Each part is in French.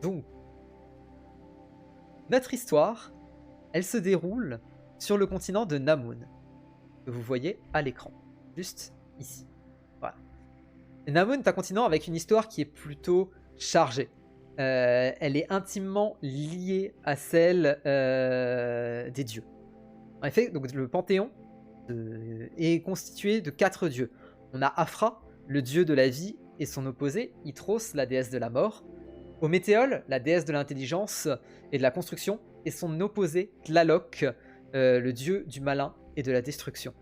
Donc, notre histoire, elle se déroule sur le continent de Namun, que vous voyez à l'écran, juste ici. Voilà. Et Namun est un continent avec une histoire qui est plutôt chargée. Elle est intimement liée à celle des dieux. En effet, donc, le panthéon est constitué de 4 dieux. On a Aphra, le dieu de la vie, et son opposé, Hydros, la déesse de la mort. Ométéole, la déesse de l'intelligence et de la construction, et son opposé, Tlaloc, le dieu du malin et de la destruction.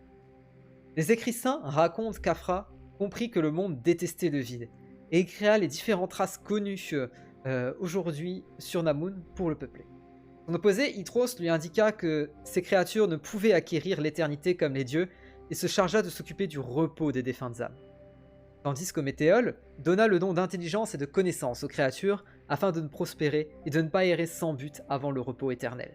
Les écrits saints racontent qu'Aphra comprit que le monde détestait le vide, et il créa les différentes races connues aujourd'hui sur Namun pour le peupler. Son opposé, Hydros, lui indiqua que ces créatures ne pouvaient acquérir l'éternité comme les dieux, et se chargea de s'occuper du repos des défuntes âmes. Tandis qu'Ométéole donna le don d'intelligence et de connaissance aux créatures afin de prospérer et de ne pas errer sans but avant le repos éternel.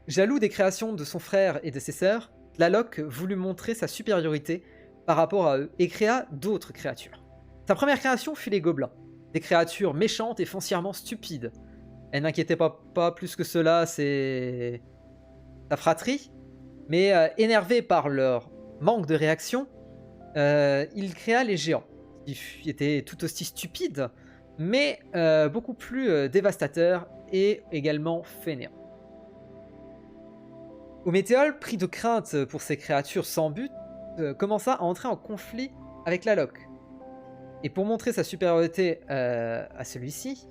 Jaloux des créations de son frère et de ses sœurs, Tlaloc voulut montrer sa supériorité par rapport à eux et créa d'autres créatures. Sa première création fut les gobelins, des créatures méchantes et foncièrement stupides. Elle n'inquiétait pas plus que cela sa fratrie, mais énervé par leur manque de réaction, il créa les géants, qui étaient tout aussi stupides, mais beaucoup plus dévastateurs et également fainéants. Ométéole, pris de crainte pour ces créatures sans but, commença à entrer en conflit avec Tlaloc. Et pour montrer sa supériorité à celui-ci,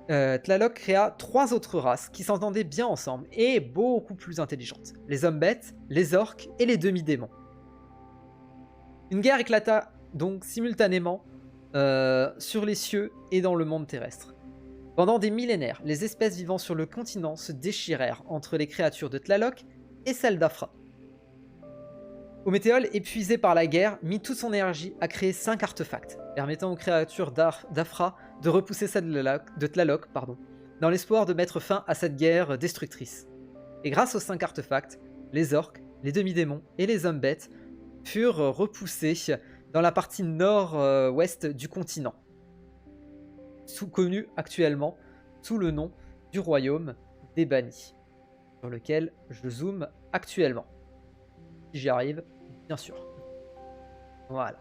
Tlaloc créa 3 autres races qui s'entendaient bien ensemble et beaucoup plus intelligentes. Les hommes bêtes, les orques et les demi-démons. Une guerre éclata donc simultanément sur les cieux et dans le monde terrestre. Pendant des millénaires, les espèces vivant sur le continent se déchirèrent entre les créatures de Tlaloc et celles d'Aphra. Ométéole, épuisé par la guerre, mit toute son énergie à créer 5 artefacts, permettant aux créatures d'Aphra de repousser celles de Tlaloc, dans l'espoir de mettre fin à cette guerre destructrice. Et grâce aux 5 artefacts, les orques, les demi-démons et les hommes bêtes furent repoussés dans la partie nord-ouest du continent, connu actuellement sous le nom du royaume des bannis, sur lequel je zoome actuellement. Si j'y arrive, bien sûr. Voilà.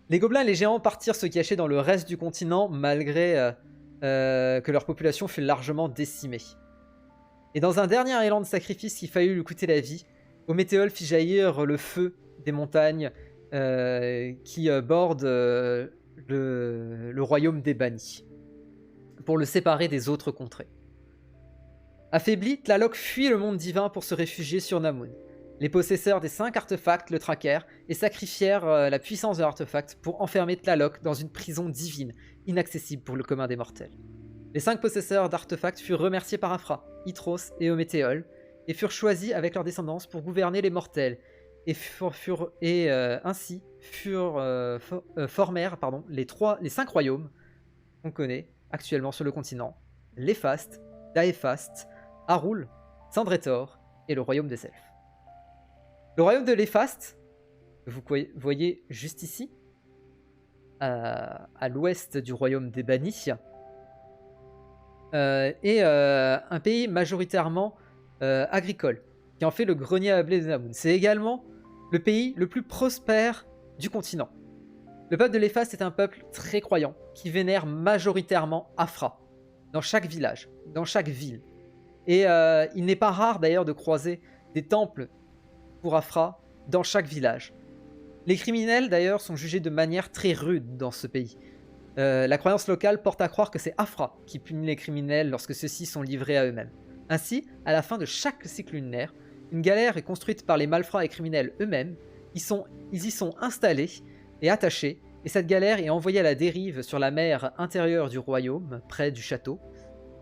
Les gobelins et les géants partirent se cacher dans le reste du continent malgré que leur population fut largement décimée. Et dans un dernier élan de sacrifice qui faillit lui coûter la vie, Ométéole fit jaillir le feu des montagnes qui bordent le royaume des bannis, pour le séparer des autres contrées. Affaibli, Tlaloc fuit le monde divin pour se réfugier sur Namun. Les possesseurs des 5 artefacts le traquèrent et sacrifièrent la puissance de l'artefact pour enfermer Tlaloc dans une prison divine, inaccessible pour le commun des mortels. Les 5 possesseurs d'artefacts furent remerciés par Aphra, Hydros et Ométéole, et furent choisis avec leur descendance pour gouverner les mortels, et ainsi formèrent les 5 royaumes qu'on connaît actuellement sur le continent: l'Ephast, Daefast, Arul, Sandretor et le royaume des elfes. Le royaume de l'Ephast, que vous voyez juste ici, à l'ouest du royaume des bannis, est un pays majoritairement agricole, qui en fait le grenier à blé de Namun. C'est également le pays le plus prospère du continent. Le peuple de l'Ephast est un peuple très croyant, qui vénère majoritairement Aphra, dans chaque village, dans chaque ville. Et il n'est pas rare d'ailleurs de croiser des temples pour Aphra dans chaque village. Les criminels d'ailleurs sont jugés de manière très rude dans ce pays. La croyance locale porte à croire que c'est Aphra qui punit les criminels lorsque ceux-ci sont livrés à eux-mêmes. Ainsi, à la fin de chaque cycle lunaire, une galère est construite par les malfrats et criminels eux-mêmes. Ils y sont installés et attachés, et cette galère est envoyée à la dérive sur la mer intérieure du royaume, près du château.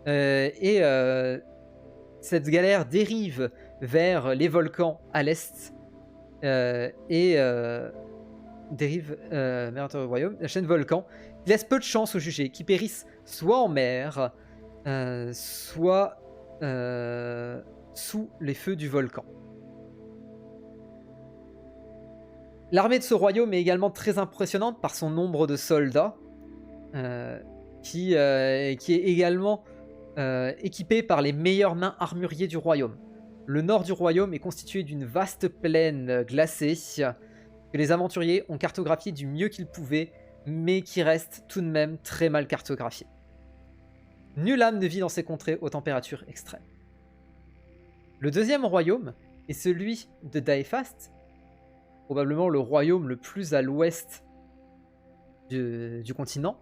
Cette galère dérive vers les volcans à l'est dérive vers l'intérieur du royaume, la chaîne volcan, qui laisse peu de chance aux jugés, qui périssent soit en mer, soit sous les feux du volcan. L'armée de ce royaume est également très impressionnante par son nombre de soldats, qui est également équipé par les meilleurs nains armuriers du royaume. Le nord du royaume est constitué d'une vaste plaine glacée que les aventuriers ont cartographiée du mieux qu'ils pouvaient, mais qui reste tout de même très mal cartographiée. Nulle âme ne vit dans ces contrées aux températures extrêmes. Le deuxième royaume est celui de Daefast, probablement le royaume le plus à l'ouest du continent,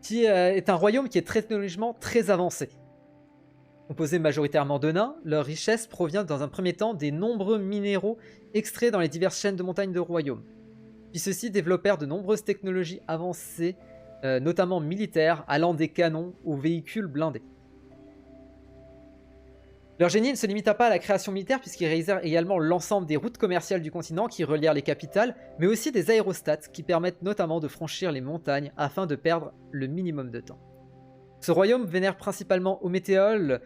qui est un royaume qui est technologiquement très avancé. Composé majoritairement de nains, leur richesse provient dans un premier temps des nombreux minéraux extraits dans les diverses chaînes de montagnes de royaumes. Puis ceux-ci développèrent de nombreuses technologies avancées, notamment militaires, allant des canons aux véhicules blindés. Leur génie ne se limita pas à la création militaire puisqu'ils réalisèrent également l'ensemble des routes commerciales du continent qui relièrent les capitales, mais aussi des aérostats qui permettent notamment de franchir les montagnes afin de perdre le minimum de temps. Ce royaume vénère principalement Ometeol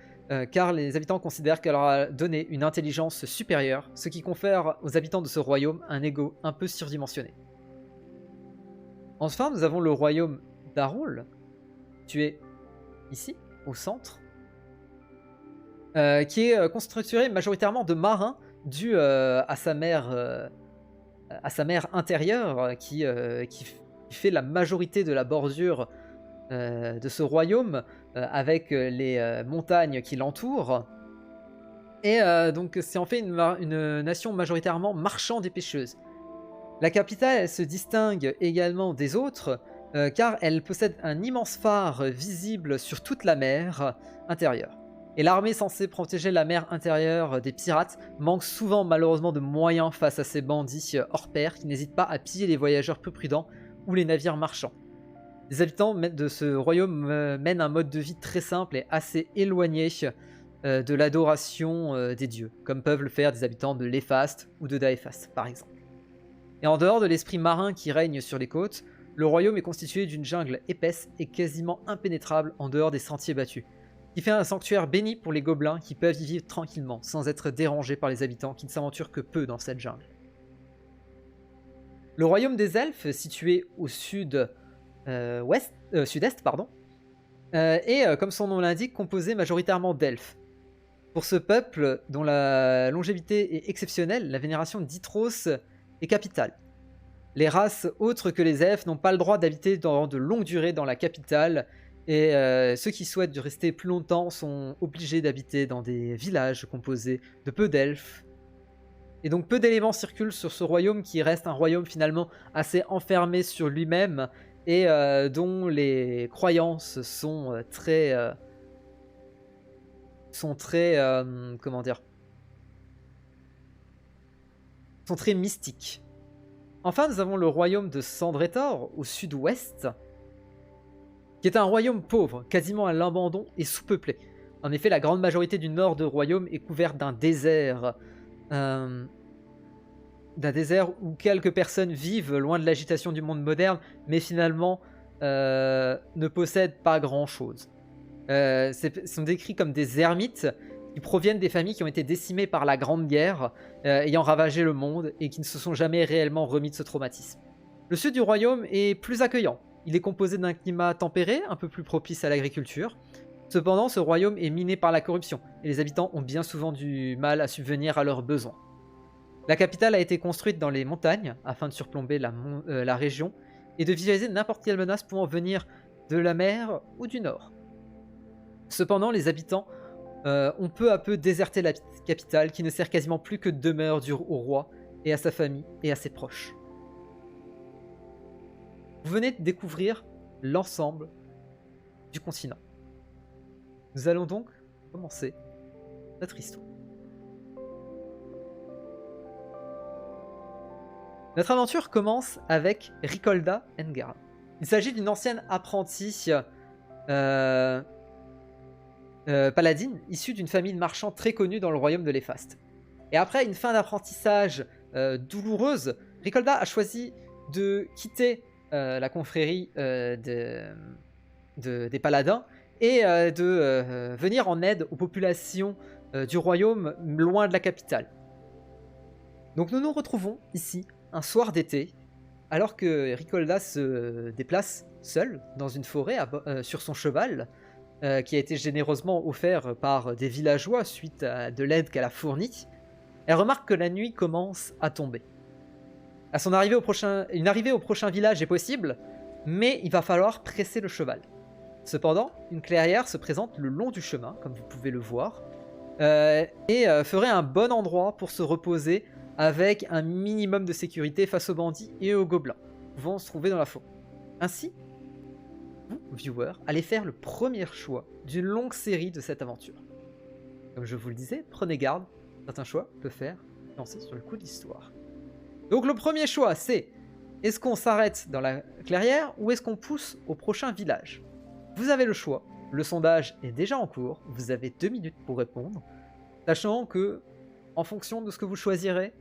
car les habitants considèrent qu'elle leur a donné une intelligence supérieure, ce qui confère aux habitants de ce royaume un ego un peu surdimensionné. Enfin, nous avons le royaume d'Arul, situé ici, au centre, qui est constitué majoritairement de marins dû à sa mer intérieure qui fait la majorité de la bordure de ce royaume avec les montagnes qui l'entourent. Et donc c'est en fait une nation majoritairement marchande et pêcheuse. La capitale elle se distingue également des autres car elle possède un immense phare visible sur toute la mer intérieure. Et l'armée censée protéger la mer intérieure des pirates manque souvent malheureusement de moyens face à ces bandits hors pair qui n'hésitent pas à piller les voyageurs peu prudents ou les navires marchands. Les habitants de ce royaume mènent un mode de vie très simple et assez éloigné de l'adoration des dieux, comme peuvent le faire des habitants de Lefast ou de Daefast par exemple. Et en dehors de l'esprit marin qui règne sur les côtes, le royaume est constitué d'une jungle épaisse et quasiment impénétrable en dehors des sentiers battus, qui fait un sanctuaire béni pour les gobelins qui peuvent y vivre tranquillement, sans être dérangés par les habitants qui ne s'aventurent que peu dans cette jungle. Le royaume des elfes, situé au sud-est, est, comme son nom l'indique, composé majoritairement d'elfes. Pour ce peuple, dont la longévité est exceptionnelle, la vénération d'Ithros est capitale. Les races autres que les elfes n'ont pas le droit d'habiter dans de longues durées dans la capitale, et ceux qui souhaitent rester plus longtemps sont obligés d'habiter dans des villages composés de peu d'elfes. Et donc peu d'éléments circulent sur ce royaume qui reste un royaume finalement assez enfermé sur lui-même et dont les croyances sont très mystiques. Enfin, nous avons le royaume de Sandretor au sud-ouest, qui est un royaume pauvre, quasiment à l'abandon et sous-peuplé. En effet, la grande majorité du nord du royaume est couverte d'un désert où quelques personnes vivent loin de l'agitation du monde moderne, mais finalement ne possèdent pas grand-chose. Sont décrits comme des ermites qui proviennent des familles qui ont été décimées par la Grande Guerre, ayant ravagé le monde et qui ne se sont jamais réellement remis de ce traumatisme. Le sud du royaume est plus accueillant. Il est composé d'un climat tempéré, un peu plus propice à l'agriculture. Cependant, ce royaume est miné par la corruption, et les habitants ont bien souvent du mal à subvenir à leurs besoins. La capitale a été construite dans les montagnes, afin de surplomber la région, et de visualiser n'importe quelle menace pouvant venir de la mer ou du nord. Cependant, les habitants ont peu à peu déserté la capitale, qui ne sert quasiment plus que de demeure au roi, et à sa famille, et à ses proches. Vous venez de découvrir l'ensemble du continent. Nous allons donc commencer notre histoire. Notre aventure commence avec Ricolda Engaran. Il s'agit d'une ancienne apprentie paladine issue d'une famille de marchands très connue dans le royaume de Lefast. Et après une fin d'apprentissage douloureuse, Ricolda a choisi de quitter la confrérie des paladins et de venir en aide aux populations du royaume loin de la capitale. Donc nous nous retrouvons ici, un soir d'été, alors que Ricolda se déplace seul dans une forêt sur son cheval, qui a été généreusement offert par des villageois suite à de l'aide qu'elle a fournie. Elle remarque que la nuit commence à tomber. À son arrivée une arrivée au prochain village est possible, mais il va falloir presser le cheval. Cependant, une clairière se présente le long du chemin, comme vous pouvez le voir, et ferait un bon endroit pour se reposer avec un minimum de sécurité face aux bandits et aux gobelins pouvant se trouver dans la forêt. Ainsi, vous, viewers, allez faire le premier choix d'une longue série de cette aventure. Comme je vous le disais, prenez garde, certains choix peuvent faire lancer sur le coup de l'histoire. Donc le premier choix, c'est est-ce qu'on s'arrête dans la clairière ou est-ce qu'on pousse au prochain village? Vous avez le choix, le sondage est déjà en cours, vous avez 2 minutes pour répondre, sachant que, en fonction de ce que vous choisirez,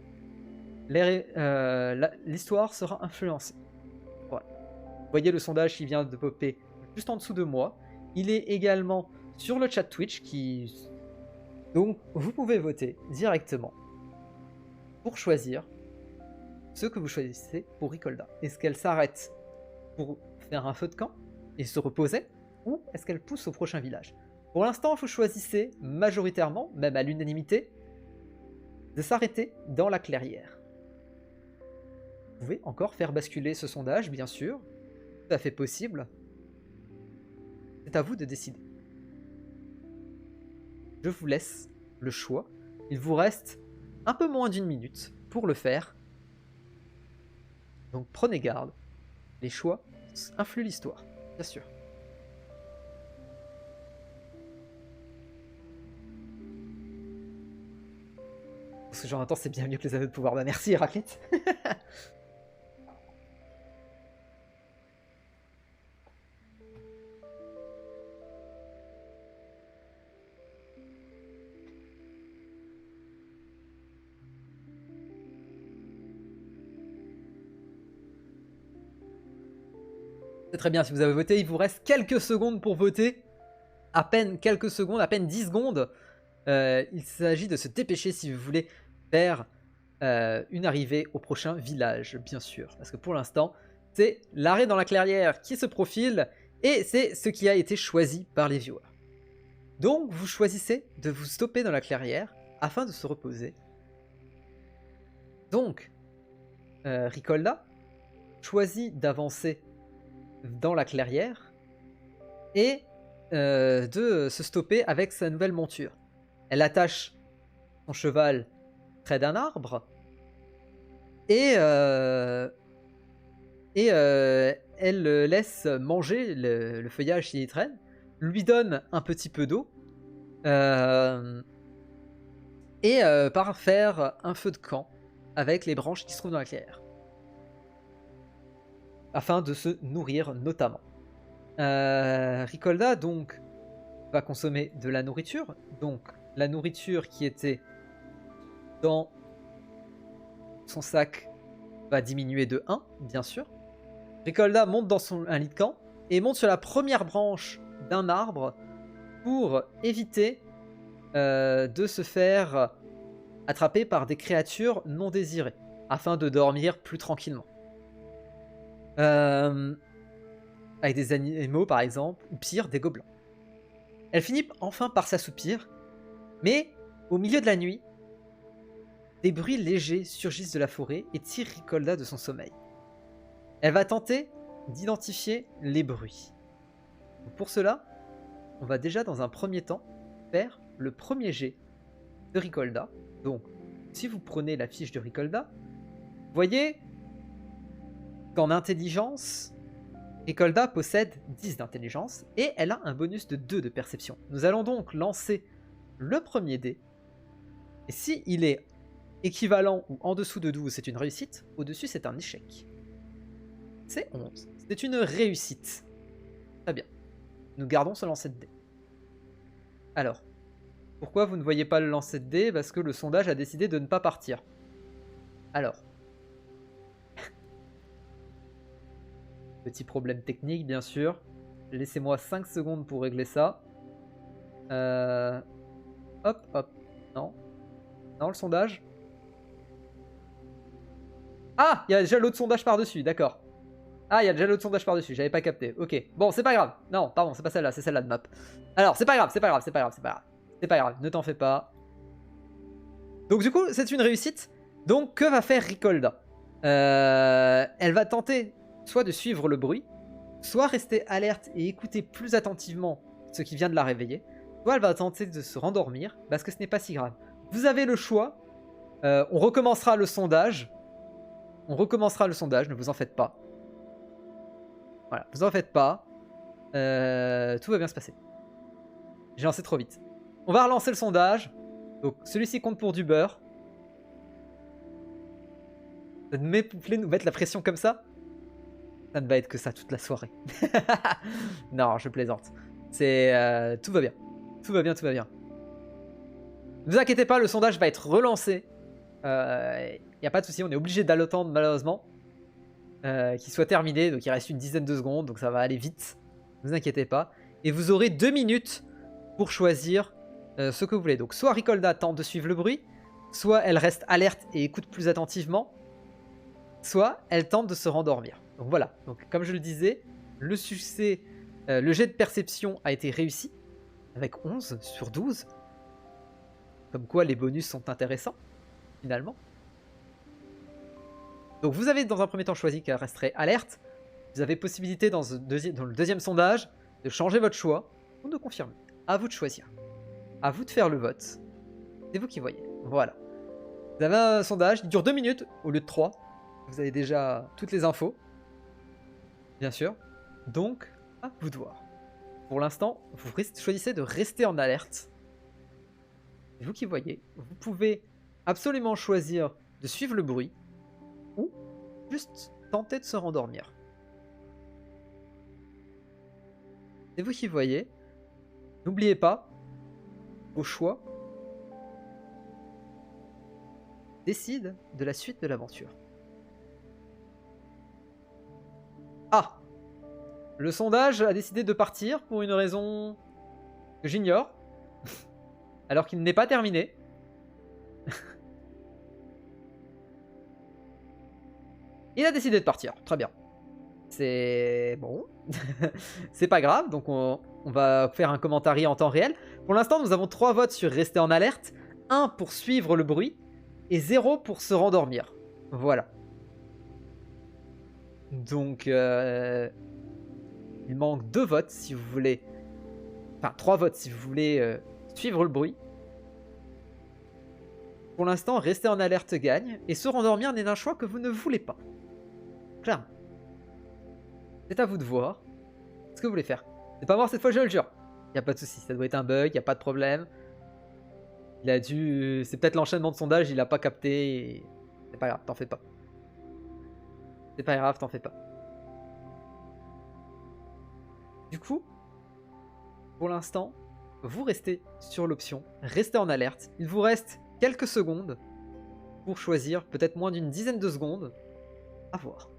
l'histoire sera influencée. Voilà. Vous voyez le sondage qui vient de popper juste en dessous de moi. Il est également sur le chat Twitch, donc vous pouvez voter directement pour choisir ce que vous choisissez pour Ricolda. Est-ce qu'elle s'arrête pour faire un feu de camp et se reposer, ou est-ce qu'elle pousse au prochain village? Pour l'instant, vous choisissez majoritairement, même à l'unanimité, de s'arrêter dans la clairière. Vous pouvez encore faire basculer ce sondage, bien sûr, tout à fait possible. C'est à vous de décider. Je vous laisse le choix. Il vous reste un peu moins d'1 minute pour le faire. Donc prenez garde. Les choix influent l'histoire, bien sûr. Parce que Jonathan, c'est bien mieux que les aveux de pouvoir. Bah merci Héraclite. C'est très bien, si vous avez voté, il vous reste quelques secondes pour voter. À peine quelques secondes, à peine 10 secondes. Il s'agit de se dépêcher si vous voulez faire une arrivée au prochain village, bien sûr. Parce que pour l'instant, c'est l'arrêt dans la clairière qui se profile et c'est ce qui a été choisi par les viewers. Donc, vous choisissez de vous stopper dans la clairière afin de se reposer. Donc, Ricolda choisit d'avancer dans la clairière et de se stopper avec sa nouvelle monture. Elle attache son cheval près d'un arbre et elle laisse manger le feuillage qui y traîne, lui donne un petit peu d'eau et part faire un feu de camp avec les branches qui se trouvent dans la clairière afin de se nourrir notamment. Ricolda donc va consommer de la nourriture, donc la nourriture qui était dans son sac va diminuer de 1, bien sûr. Ricolda monte dans un lit de camp et monte sur la première branche d'un arbre pour éviter de se faire attraper par des créatures non désirées, afin de dormir plus tranquillement. Avec des animaux par exemple, ou pire, des gobelins. Elle finit enfin par s'assoupir, mais au milieu de la nuit, des bruits légers surgissent de la forêt et tirent Ricolda de son sommeil. Elle va tenter d'identifier les bruits. Pour cela, on va déjà dans un premier temps faire le premier jet de Ricolda. Donc, si vous prenez la fiche de Ricolda, vous voyez qu'en intelligence, Ricolda possède 10 d'intelligence et elle a un bonus de 2 de perception. Nous allons donc lancer le premier dé. Et si il est équivalent ou en dessous de 12, c'est une réussite. Au-dessus, c'est un échec. C'est 11. C'est une réussite. Très bien. Nous gardons ce lancer de dé. Alors, pourquoi vous ne voyez pas le lancer de dé? Parce que le sondage a décidé de ne pas partir. Alors. Petit problème technique, bien sûr. Laissez-moi 5 secondes pour régler ça. Hop, hop. Non. Non, le sondage. Ah, il y a déjà l'autre sondage par-dessus, d'accord. Ah, il y a déjà l'autre sondage par-dessus, j'avais pas capté. Ok, bon, c'est pas grave. Non, pardon, c'est pas celle-là, c'est celle-là de map. Alors, c'est pas grave, c'est pas grave, c'est pas grave, c'est pas grave. C'est pas grave, ne t'en fais pas. Donc du coup, c'est une réussite. Donc, que va faire Ricolda? Elle va tenter soit de suivre le bruit, soit rester alerte et écouter plus attentivement ce qui vient de la réveiller, soit elle va tenter de se rendormir, parce que ce n'est pas si grave. Vous avez le choix. On recommencera le sondage. On recommencera le sondage, ne vous en faites pas. Voilà, vous en faites pas. Tout va bien se passer. J'ai lancé trop vite. On va relancer le sondage. Donc, celui-ci compte pour du beurre. Vous voulez nous mettre la pression comme ça? Ça ne va être que ça toute la soirée. Non, je plaisante. C'est tout va bien. Tout va bien, tout va bien. Ne vous inquiétez pas, le sondage va être relancé. Il n'y a pas de souci, on est obligé d'attendre malheureusement qu'il soit terminé. Donc il reste une dizaine de secondes, donc ça va aller vite. Ne vous inquiétez pas. Et vous aurez 2 minutes pour choisir ce que vous voulez. Donc soit Ricolda tente de suivre le bruit, soit elle reste alerte et écoute plus attentivement, soit elle tente de se rendormir. Donc voilà, donc comme je le disais, le succès, le jet de perception a été réussi avec 11 sur 12. Comme quoi les bonus sont intéressants, finalement. Donc vous avez dans un premier temps choisi qu'elle resterait alerte. Vous avez possibilité dans le deuxième sondage de changer votre choix ou de confirmer. À vous de choisir. À vous de faire le vote. C'est vous qui voyez. Voilà. Vous avez un sondage, il dure 2 minutes au lieu de 3. Vous avez déjà toutes les infos. Bien sûr. Donc, à vous de voir. Pour l'instant, vous choisissez de rester en alerte. C'est vous qui voyez. Vous pouvez absolument choisir de suivre le bruit ou juste tenter de se rendormir. C'est vous qui voyez. N'oubliez pas, vos choix décident de la suite de l'aventure. Ah! Le sondage a décidé de partir pour une raison que j'ignore. Alors qu'il n'est pas terminé. Il a décidé de partir, très bien. C'est bon. C'est pas grave, donc on va faire un commentaire en temps réel. Pour l'instant, nous avons 3 votes sur rester en alerte, 1 pour suivre le bruit, et 0 pour se rendormir. Voilà. Donc, il manque 2 votes si vous voulez... Enfin, 3 votes si vous voulez suivre le bruit. Pour l'instant, rester en alerte gagne, et se rendormir n'est un choix que vous ne voulez pas. Clairement. C'est à vous de voir ce que vous voulez faire. C'est pas mort cette fois, je le jure. Y a pas de souci, ça doit être un bug, y a pas de problème. Il a dû... C'est peut-être l'enchaînement de sondage, il a pas capté. Et... C'est pas grave, t'en fais pas. C'est pas grave, t'en fais pas. Du coup, pour l'instant, vous restez sur l'option, restez en alerte. Il vous reste quelques secondes pour choisir, peut-être moins d'une dizaine de secondes. À voir.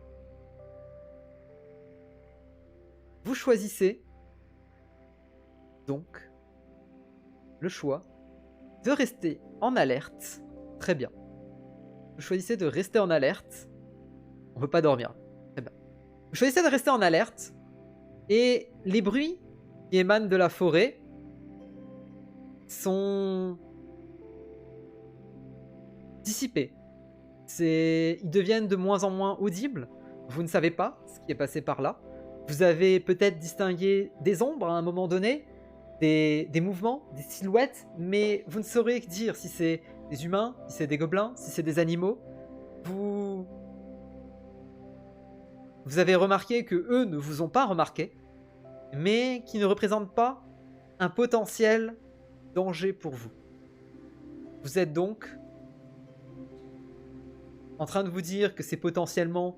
Vous choisissez donc le choix de rester en alerte. Très bien. Vous choisissez de rester en alerte. On ne peut pas dormir. Très bien. Vous choisissez de rester en alerte. Et les bruits qui émanent de la forêt sont dissipés. Ils deviennent de moins en moins audibles. Vous ne savez pas ce qui est passé par là. Vous avez peut-être distingué des ombres à un moment donné, des mouvements, des silhouettes, mais vous ne saurez dire si c'est des humains, si c'est des gobelins, si c'est des animaux. Vous avez remarqué que eux ne vous ont pas remarqué, mais qui ne représentent pas un potentiel danger pour vous. Vous êtes donc en train de vous dire que c'est potentiellement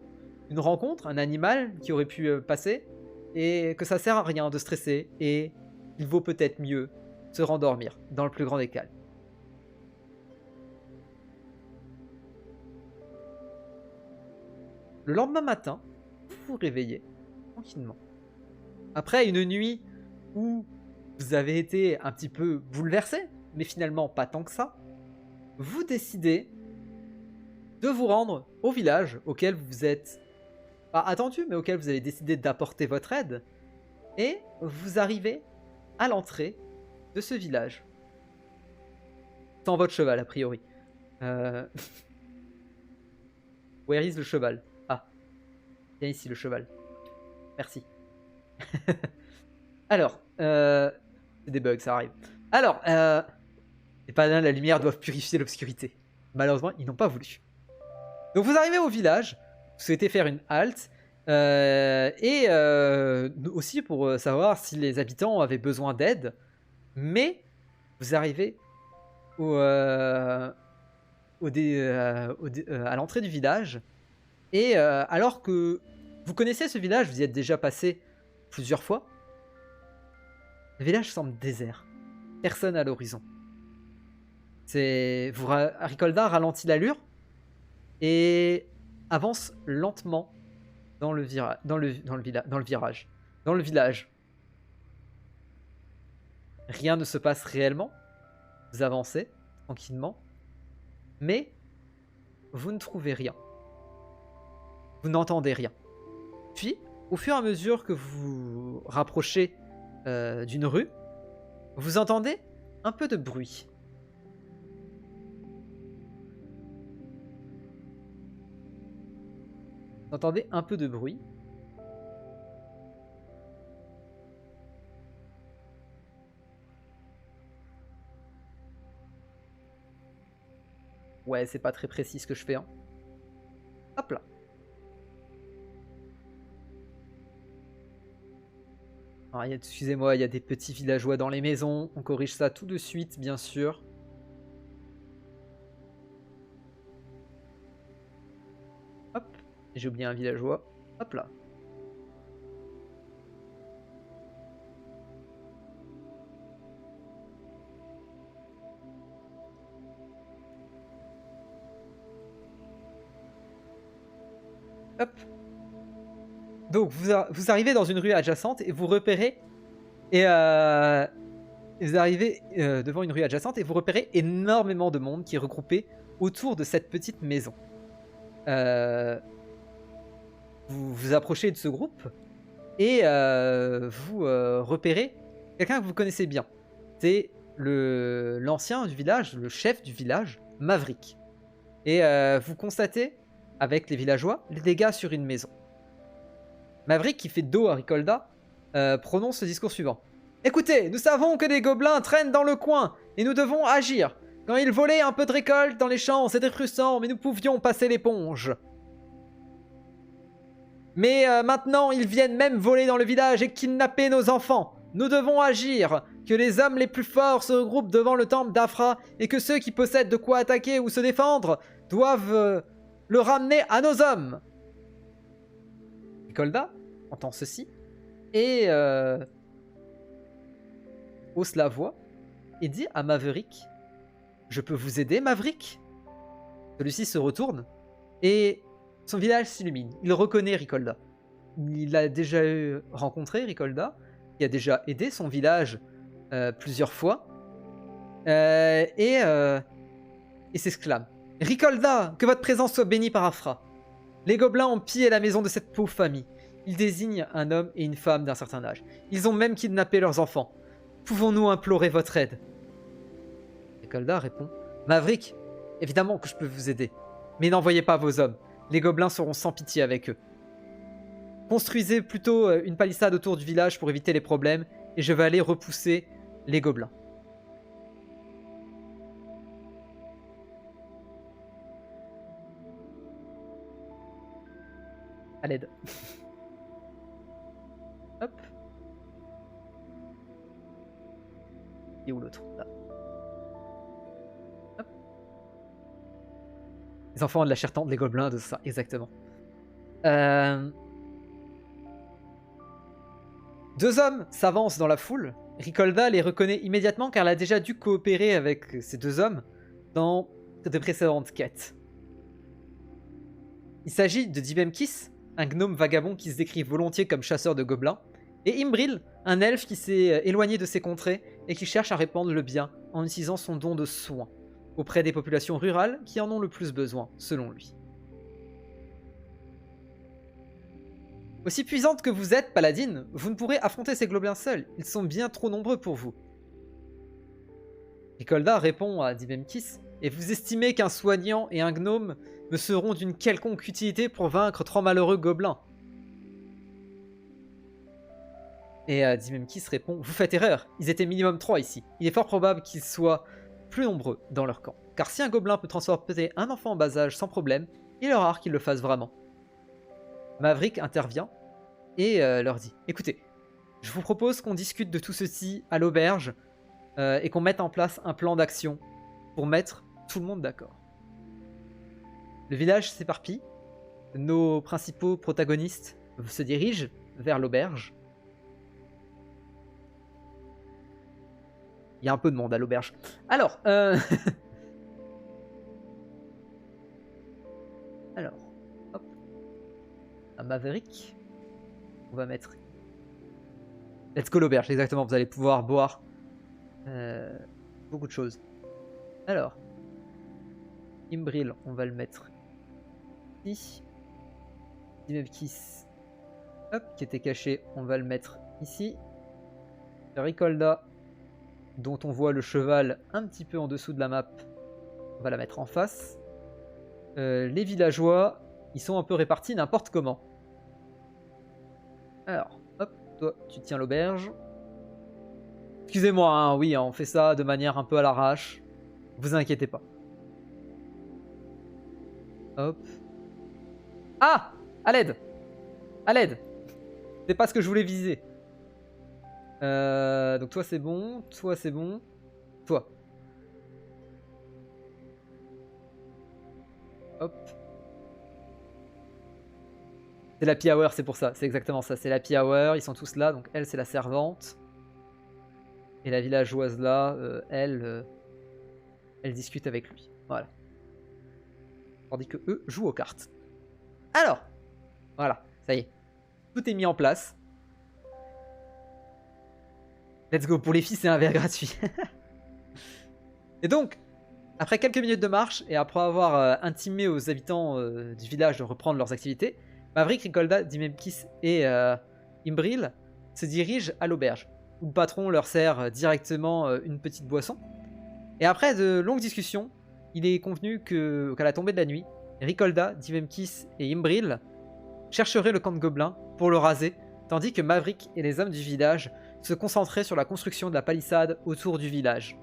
une rencontre, un animal qui aurait pu passer, et que ça sert à rien de stresser, et il vaut peut-être mieux se rendormir, dans le plus grand des calmes. Le lendemain matin, vous vous réveillez tranquillement. Après une nuit où vous avez été un petit peu bouleversé, mais finalement pas tant que ça, vous décidez de vous rendre au village auquel vous êtes pas attendu, mais auquel vous avez décidé d'apporter votre aide. Et vous arrivez à l'entrée de ce village. Sans votre cheval, a priori. Where is le cheval? Ah, viens ici le cheval. Merci. Alors, c'est des bugs, ça arrive. Alors, les paladins de la lumière doivent purifier l'obscurité. Malheureusement, ils n'ont pas voulu. Donc vous arrivez au village, vous souhaitez faire une halte, et aussi pour savoir si les habitants avaient besoin d'aide. Mais vous arrivez à l'entrée du village, et alors que vous connaissez ce village, vous y êtes déjà passé plusieurs fois, le village semble désert. Personne à l'horizon. Ricolda ralentit l'allure et avance lentement dans le village. Rien ne se passe réellement. Vous avancez tranquillement, mais vous ne trouvez rien. Vous n'entendez rien. Puis, au fur et à mesure que vous rapprochez d'une rue, vous entendez un peu de bruit. Vous entendez un peu de bruit. Ouais, c'est pas très précis ce que je fais. Hein. Hop là. Excusez-moi, il y a des petits villageois dans les maisons. On corrige ça tout de suite, bien sûr. Hop. J'ai oublié un villageois. Hop là. Hop. Donc vous arrivez dans une rue adjacente et vous repérez vous arrivez devant une rue adjacente et vous repérez énormément de monde qui est regroupé autour de cette petite maison. Vous vous approchez de ce groupe et vous repérez quelqu'un que vous connaissez bien. C'est l'ancien du village, le chef du village, Maverick. Et vous constatez, avec les villageois, les dégâts sur une maison. Maverick, qui fait dos à Ricolda, prononce le discours suivant. « Écoutez, nous savons que des gobelins traînent dans le coin, et nous devons agir. Quand ils volaient un peu de récolte dans les champs, c'était frustrant, mais nous pouvions passer l'éponge. Mais maintenant, ils viennent même voler dans le village et kidnapper nos enfants. Nous devons agir. Que les hommes les plus forts se regroupent devant le temple d'Afra, et que ceux qui possèdent de quoi attaquer ou se défendre doivent le ramener à nos hommes. » Ricolda entend ceci et hausse la voix et dit à Maverick: « Je peux vous aider, Maverick ?» Celui-ci se retourne et son village s'illumine. Il reconnaît Ricolda. Il a déjà rencontré Ricolda, qui a déjà aidé son village plusieurs fois, et s'exclame: « Ricolda, que votre présence soit bénie par Afra. Les gobelins ont pillé la maison de cette pauvre famille. Ils désignent un homme et une femme d'un certain âge. Ils ont même kidnappé leurs enfants. Pouvons-nous implorer votre aide ?» Ricolda répond: « Maverick, évidemment que je peux vous aider. Mais n'envoyez pas vos hommes. Les gobelins seront sans pitié avec eux. Construisez plutôt une palissade autour du village pour éviter les problèmes, et je vais aller repousser les gobelins. » À l'aide. Hop. Et où l'autre? Là. Hop. Les enfants ont de la chair tendre, les gobelins de ça, exactement. Deux hommes s'avancent dans la foule. Ricolda les reconnaît immédiatement car elle a déjà dû coopérer avec ces deux hommes dans de précédentes quêtes. Il s'agit de Dibemkis, un gnome vagabond qui se décrit volontiers comme chasseur de gobelins, et Imbril, un elfe qui s'est éloigné de ses contrées et qui cherche à répandre le bien en utilisant son don de soin auprès des populations rurales qui en ont le plus besoin, selon lui. Aussi puissante que vous êtes, paladine, vous ne pourrez affronter ces gobelins seuls. Ils sont bien trop nombreux pour vous. Ricolda répond à Dimemkis. Et vous estimez qu'un soignant et un gnome me seront d'une quelconque utilité pour vaincre 3 malheureux gobelins? Et Dimemkis répond. Vous faites erreur. Ils étaient minimum 3 ici. Il est fort probable qu'ils soient plus nombreux dans leur camp. Car si un gobelin peut transporter un enfant en bas âge sans problème, il est rare qu'il le fasse vraiment. Maverick intervient et leur dit « Écoutez, je vous propose qu'on discute de tout ceci à l'auberge et qu'on mette en place un plan d'action pour mettre tout le monde d'accord. » Le village s'éparpille. Nos principaux protagonistes se dirigent vers l'auberge. Il y a un peu de monde à l'auberge. Alors, alors, hop, à Maverick, on va mettre Let's go l'auberge, exactement, vous allez pouvoir boire beaucoup de choses. Alors, Imbril, on va le mettre ici. Dimemkis, hop, qui était caché, on va le mettre ici. Ricolda, dont on voit le cheval un petit peu en dessous de la map, on va la mettre en face. Les villageois, ils sont un peu répartis n'importe comment. Alors, hop, toi, tu tiens l'auberge. Excusez-moi, hein, oui, on fait ça de manière un peu à l'arrache. Vous inquiétez pas. Hop. Ah! À l'aide! À l'aide! C'est pas ce que je voulais viser. Donc toi c'est bon, toi c'est bon, toi. Hop. C'est la Happy Hour, c'est pour ça, c'est exactement ça, c'est la Happy Hour, ils sont tous là, donc elle c'est la servante. Et la villageoise là, elle discute avec lui, voilà. Tandis que eux jouent aux cartes. Alors, voilà, ça y est, tout est mis en place. Let's go, pour les filles c'est un verre gratuit. Et donc, après quelques minutes de marche, et après avoir intimé aux habitants du village de reprendre leurs activités, Maverick, Ricolda, Dimemkis et Imbril se dirigent à l'auberge, où le patron leur sert directement une petite boisson. Et après de longues discussions, il est convenu qu'à la tombée de la nuit, Ricolda, Dimemkis et Imbril chercheraient le camp de gobelins pour le raser, tandis que Maverick et les hommes du village se concentraient sur la construction de la palissade autour du village.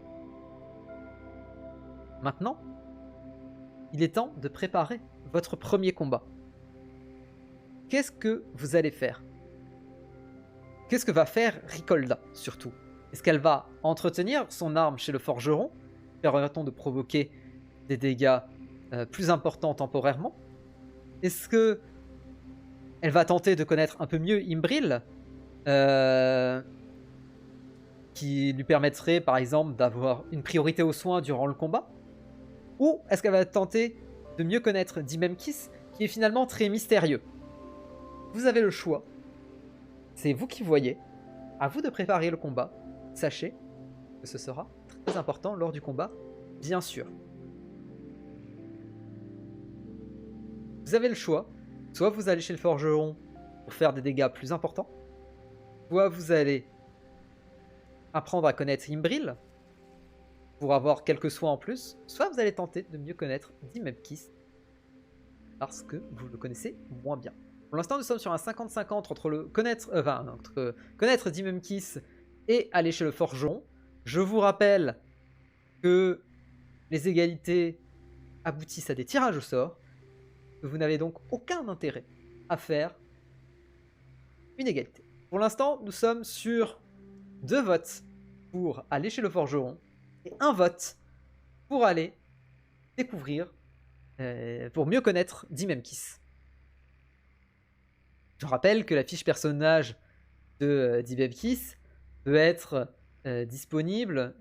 Maintenant, il est temps de préparer votre premier combat. Qu'est-ce que vous allez faire? Qu'est-ce que va faire Ricolda, surtout? Est-ce qu'elle va entretenir son arme chez le forgeron, permettant de provoquer des dégâts plus importants temporairement? Est-ce que elle va tenter de connaître un peu mieux Imbril, qui lui permettrait par exemple d'avoir une priorité aux soins durant le combat? Ou est-ce qu'elle va tenter de mieux connaître Dimemkis, qui est finalement très mystérieux? Vous avez le choix. C'est vous qui voyez. À vous de préparer le combat. Sachez que ce sera très important lors du combat, bien sûr. Vous avez le choix. Soit vous allez chez le forgeron pour faire des dégâts plus importants, soit vous allez apprendre à connaître Imbril pour avoir quelques soins en plus, soit vous allez tenter de mieux connaître Dimemkis parce que vous le connaissez moins bien. Pour l'instant, nous sommes sur un 50-50 entre le connaître, entre connaître Dimemkis et aller chez le forgeron. Je vous rappelle que les égalités aboutissent à des tirages au sort, que vous n'avez donc aucun intérêt à faire une égalité. Pour l'instant, nous sommes sur 2 votes pour aller chez le forgeron et 1 vote pour aller découvrir, pour mieux connaître Dimemkis. Je rappelle que la fiche personnage de Dimemkis peut être disponible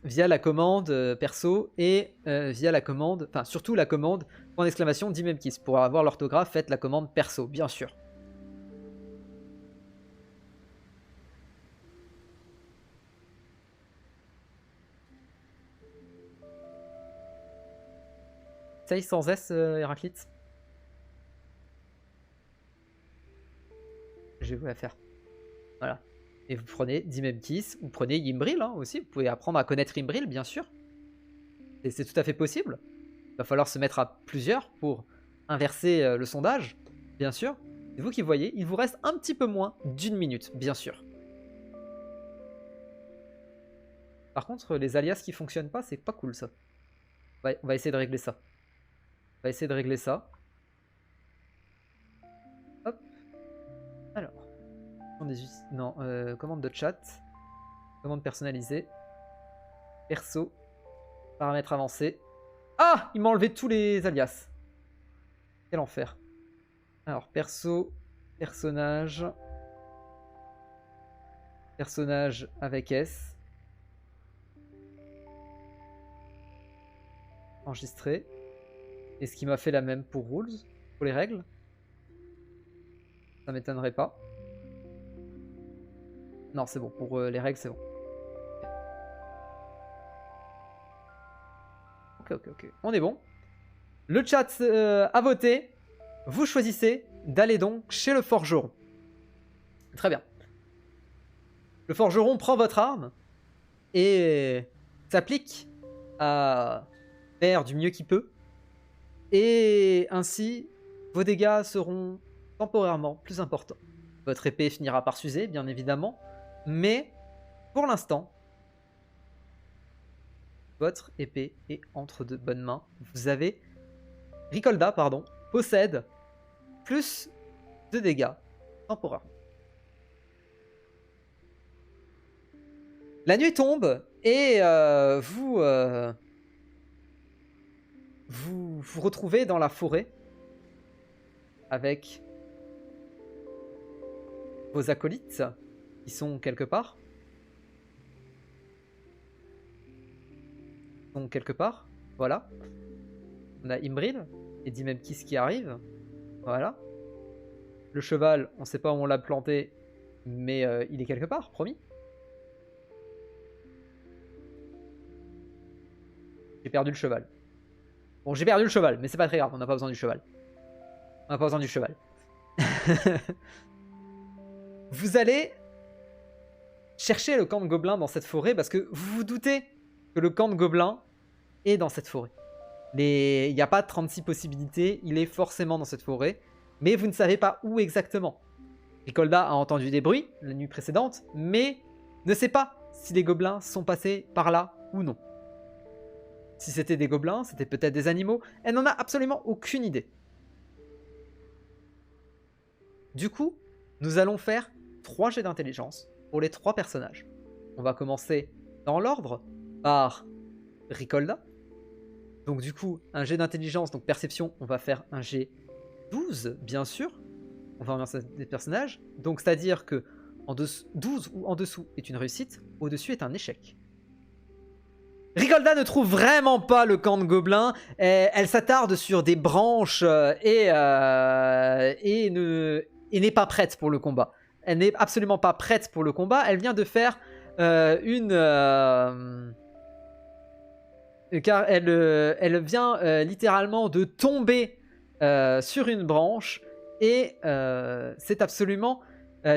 via la commande perso et via la commande, enfin surtout la commande ! Dimemkis. Pour avoir l'orthographe, faites la commande perso, bien sûr. Essaye sans S, Héraclite. Je vais vous la faire. Voilà. Et vous prenez Dimemkis, vous prenez Imbril hein, aussi. Vous pouvez apprendre à connaître Imbril, bien sûr. Et c'est tout à fait possible. Il va falloir se mettre à plusieurs pour inverser le sondage, bien sûr. C'est vous qui voyez, il vous reste un petit peu moins d'1 minute, bien sûr. Par contre, les alias qui fonctionnent pas, c'est pas cool ça. On va essayer de régler ça. On va essayer de régler ça. Hop. Alors. Non, commande de chat. Commande personnalisée. Perso. Paramètres avancés. Ah! Il m'a enlevé tous les alias. Quel enfer. Alors, perso. Personnage. Personnage avec S. Enregistré. Est-ce qu'il m'a fait la même pour rules? Pour les règles? Ça m'étonnerait pas. Non, c'est bon. Pour les règles, c'est bon. Ok. On est bon. Le chat a voté. Vous choisissez d'aller donc chez le forgeron. Très bien. Le forgeron prend votre arme et s'applique à faire du mieux qu'il peut. Et ainsi, vos dégâts seront temporairement plus importants. Votre épée finira par s'user, bien évidemment. Mais, pour l'instant, votre épée est entre de bonnes mains. Vous avez... Ricolda, pardon, possède plus de dégâts temporairement. La nuit tombe et vous vous retrouvez dans la forêt avec vos acolytes qui sont quelque part. Voilà. On a Imbril et Dimemkis qui arrive. Voilà. Le cheval, on ne sait pas où on l'a planté, mais il est quelque part, promis. J'ai perdu le cheval. Bon, j'ai perdu le cheval, mais c'est pas très grave, on n'a pas besoin du cheval. On n'a pas besoin du cheval. Vous allez chercher le camp de gobelins dans cette forêt parce que vous vous doutez que le camp de gobelins est dans cette forêt. Il n'y a pas 36 possibilités, il est forcément dans cette forêt, mais vous ne savez pas où exactement. Ricolda a entendu des bruits la nuit précédente, mais ne sait pas si les gobelins sont passés par là ou non. Si c'était des gobelins, c'était peut-être des animaux, elle n'en a absolument aucune idée. Du coup, nous allons faire 3 jets d'intelligence pour les 3 personnages. On va commencer dans l'ordre par Ricolda. Donc du coup, un jet d'intelligence, donc perception, on va faire un jet 12, bien sûr. On va remercier des personnages. Donc c'est-à-dire que 12 ou en dessous est une réussite, au-dessus est un échec. Ricolda ne trouve vraiment pas le camp de gobelins. Elle s'attarde sur des branches et n'est pas prête pour le combat. Elle n'est absolument pas prête pour le combat. Elle vient de faire car elle vient littéralement de tomber sur une branche et c'est absolument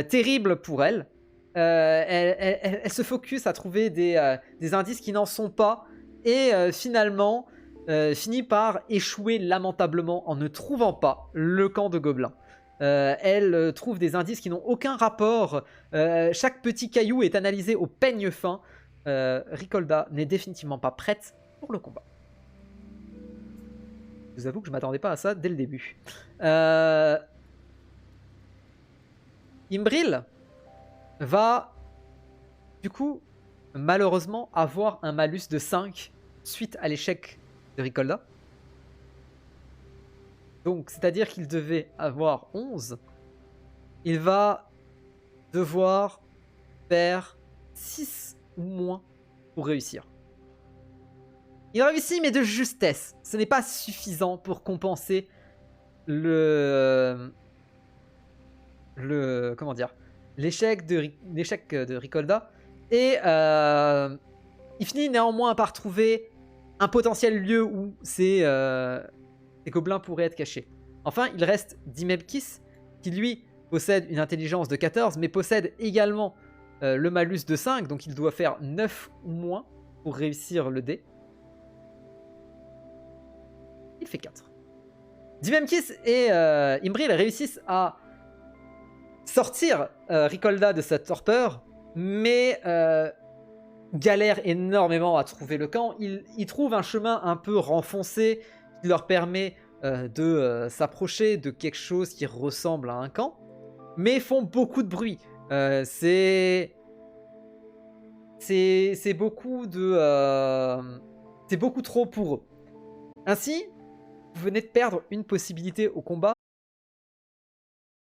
terrible pour elle. Elle se focus à trouver des indices qui n'en sont pas et finalement finit par échouer lamentablement en ne trouvant pas le camp de gobelins. Elle trouve des indices qui n'ont aucun rapport. Chaque petit caillou est analysé au peigne fin. Ricolda n'est définitivement pas prête pour le combat. Je vous avoue que je ne m'attendais pas à ça dès le début. Imbril va du coup malheureusement avoir un malus de 5 suite à l'échec de Ricolda. Donc c'est à dire qu'il devait avoir 11. Il va devoir faire 6 ou moins pour réussir. Il réussit mais de justesse. Ce n'est pas suffisant pour compenser comment dire, l'échec de Ricolda. Et il finit néanmoins par trouver un potentiel lieu où ces ces gobelins pourraient être cachés. Enfin, il reste Dimebkis, qui lui possède une intelligence de 14, mais possède également le malus de 5, donc il doit faire 9 ou moins pour réussir le dé. Il fait 4. Dimebkis et Imbril réussissent à sortir Ricolda de sa torpeur, mais galèrent énormément à trouver le camp. Ils trouvent un chemin un peu renfoncé qui leur permet de s'approcher de quelque chose qui ressemble à un camp, mais font beaucoup de bruit. C'est beaucoup c'est beaucoup trop pour eux. Ainsi, vous venez de perdre une possibilité au combat.